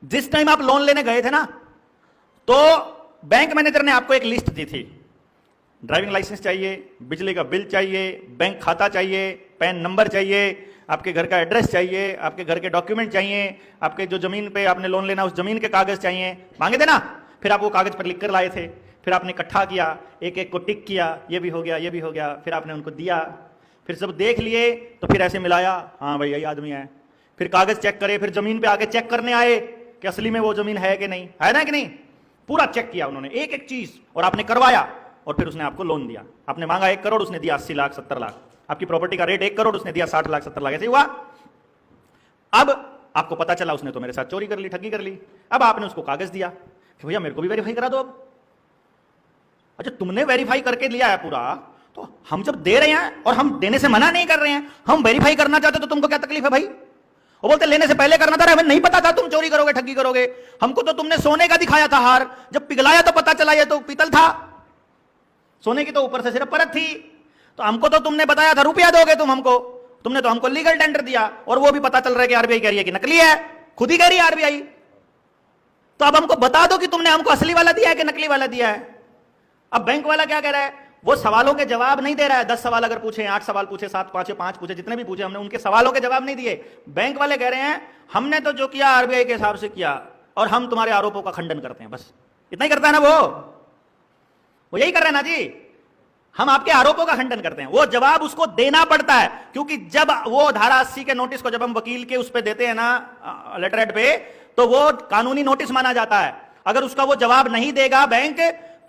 जिस टाइम आप लोन लेने गए थे ना, तो बैंक मैनेजर ने आपको एक लिस्ट दी थी। ड्राइविंग लाइसेंस चाहिए, बिजली का बिल चाहिए, बैंक खाता चाहिए, पैन नंबर चाहिए, आपके घर का एड्रेस चाहिए, आपके घर के डॉक्यूमेंट चाहिए, आपके जो जमीन पे आपने लोन लेना उस जमीन के कागज चाहिए, मांगे थे ना। फिर आप वो कागज पर लिख कर लाए थे, फिर आपने इकट्ठा किया, एक एक को टिक किया, ये भी हो गया, ये भी हो गया, फिर आपने उनको दिया, फिर सब देख लिए तो फिर ऐसे मिलाया, हाँ भाई यही आदमी है। फिर कागज चेक करे, फिर जमीन पे आके चेक करने आए कि असली में वो जमीन है कि नहीं, है ना कि नहीं। पूरा चेक किया उन्होंने एक एक चीज, और आपने करवाया, और फिर उसने आपको लोन दिया। आपने मांगा 1 करोड़, उसने दिया 80 लाख 70 लाख। आपकी प्रॉपर्टी का रेट 1 करोड़, उसने दिया 60 लाख 70 लाख। ऐसे हुआ। अब आपको पता चला उसने तो मेरे साथ चोरी कर ली, ठगी कर ली। अब आपने उसको कागज दिया कि भैया मेरे को भी वेरीफाई करा दो। अब अच्छा, तुमने वेरीफाई करके लिया है पूरा, तो हम जब दे रहे हैं और हम देने से मना नहीं कर रहे हैं, हम वेरीफाई करना चाहते तो तुमको क्या तकलीफ है भाई। वो बोलते लेने से पहले करना था, हमें नहीं पता था तुम चोरी करोगे, ठगी करोगे। हमको तो तुमने सोने का दिखाया था हार, जब पिघलाया तो पता चला ये तो पीतल था, सोने की तो ऊपर से सिर्फ परत थी। तो हमको तो तुमने बताया था रुपया दोगे तुम हमको, तुमने तो हमको लीगल टेंडर दिया, और वो भी पता चल रहा है कि आरबीआई कह रही है कि नकली है, खुद ही कह रही है आरबीआई। तो अब हमको बता दो कि तुमने हमको असली वाला दिया है कि नकली वाला दिया है। अब बैंक वाला क्या कह रहा है, वो सवालों के जवाब नहीं दे रहा है। 10 सवाल अगर पूछे, 8 सवाल पूछे, 7 पूछे, 5 पूछे, जितने भी पूछे हमने, उनके सवालों के जवाब नहीं दिए। बैंक वाले कह रहे हैं हमने तो जो किया आरबीआई के हिसाब से किया, और हम तुम्हारे आरोपों का खंडन करते हैं। बस इतना ही करता है ना वो यही कर रहे हैं ना जी, हम आपके आरोपों का खंडन करते हैं। वो जवाब उसको देना पड़ता है, क्योंकि जब वो धारा 80 के नोटिस को जब हम वकील के उस पे देते हैं ना, लेटरहेड पे, तो वो कानूनी नोटिस माना जाता है। अगर उसका वो जवाब नहीं देगा बैंक,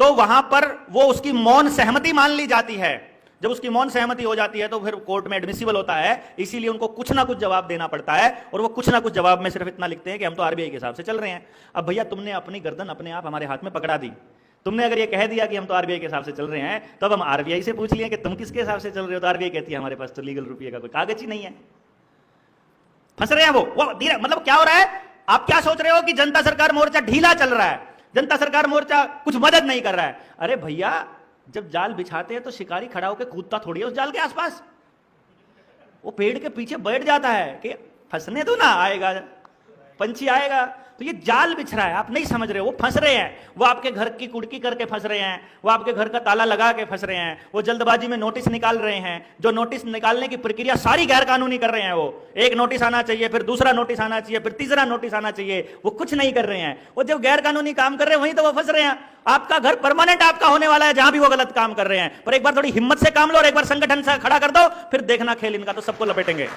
तो वहां पर वो उसकी मौन सहमति मान ली जाती है। जब उसकी मौन सहमति हो जाती है तो फिर कोर्ट में एडमिसिबल होता है। इसीलिए उनको कुछ ना कुछ जवाब देना पड़ता है, और वो कुछ ना कुछ जवाब में सिर्फ इतना लिखते हैं कि हम तो आरबीआई के हिसाब से चल रहे हैं। अब भैया तुमने अपनी गर्दन अपने आप हमारे हाथ में पकड़ा दी। तुमने अगर ये कह दिया कि हम तो आरबीआई के हिसाब से चल रहे हैं, तो अब हम आरबीआई से पूछ लिए कि तुम किसके हिसाब से चल रहे हो, तो आरबीआई कहती है हमारे पास तो लीगल रुपये का कोई कागज ही नहीं है। फंस रहे हैं वो मतलब क्या हो रहा है, आप क्या सोच रहे हो कि जनता सरकार मोर्चा ढीला चल रहा है, जनता सरकार मोर्चा कुछ मदद नहीं कर रहा है। अरे भैया, जब जाल बिछाते हैं तो शिकारी खड़ा होकर कूदता थोड़ी है उस जाल के आसपास, वो पेड़ के पीछे बैठ जाता है कि फंसने दो ना, आएगा पंछी आएगा। तो ये जाल बिछ रहा है, आप नहीं समझ रहे हो। वो फंस रहे हैं, वो आपके घर की कुड़की करके फंस रहे हैं, वो आपके घर का ताला लगा के फंस रहे हैं, वो जल्दबाजी में नोटिस निकाल रहे हैं। जो नोटिस निकालने की प्रक्रिया सारी गैर कानूनी कर रहे हैं। वो एक नोटिस आना चाहिए, फिर दूसरा नोटिस आना चाहिए, फिर तीसरा नोटिस आना चाहिए, वो कुछ नहीं कर रहे हैं। वो जब गैर कानूनी काम कर रहे हैं वहीं तो वो फंस रहे हैं। आपका घर परमानेंट आपका होने वाला है जहां भी वो गलत काम कर रहे हैं। पर एक बार थोड़ी हिम्मत से काम लो और एक बार संगठन से खड़ा कर दो, फिर देखना खेल इनका, तो सबको लपेटेंगे।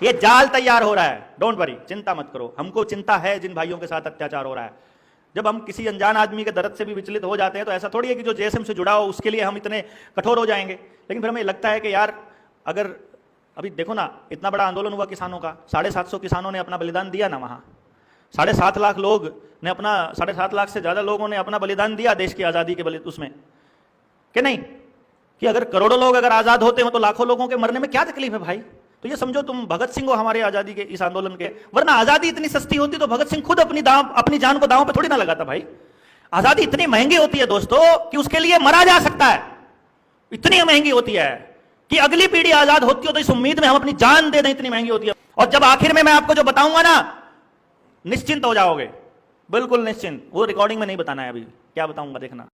ये जाल तैयार हो रहा है, डोंट वरी, चिंता मत करो। हमको चिंता है जिन भाइयों के साथ अत्याचार हो रहा है। जब हम किसी अनजान आदमी के दर्द से भी विचलित हो जाते हैं, तो ऐसा थोड़ी है कि जो जेएसएम से जुड़ा हो उसके लिए हम इतने कठोर हो जाएंगे। लेकिन फिर हमें लगता है कि यार, अगर अभी देखो ना, इतना बड़ा आंदोलन हुआ किसानों का, 750 किसानों ने अपना बलिदान दिया ना वहां, 7.5 लाख लोग ने अपना, 7.5 लाख से ज्यादा लोगों ने अपना बलिदान दिया देश की आजादी के उसमें, कि नहीं? कि अगर करोड़ों लोग अगर आजाद होते हो तो लाखों लोगों के मरने में क्या तकलीफ है भाई। तो ये समझो तुम भगत सिंह हो हमारे आजादी के इस आंदोलन के, वरना आजादी इतनी सस्ती होती तो भगत सिंह खुद अपनी जान को दांव पे थोड़ी ना लगाता भाई। आजादी इतनी महंगी होती है दोस्तों कि उसके लिए मरा जा सकता है। इतनी महंगी होती है कि अगली पीढ़ी आजाद होती हो तो इस उम्मीद में हम अपनी जान दे दें, इतनी महंगी होती है। और जब आखिर में मैं आपको जो बताऊंगा ना, निश्चिंत हो जाओगे, बिल्कुल निश्चिंत। वो रिकॉर्डिंग में नहीं बताना है अभी, क्या बताऊंगा देखना।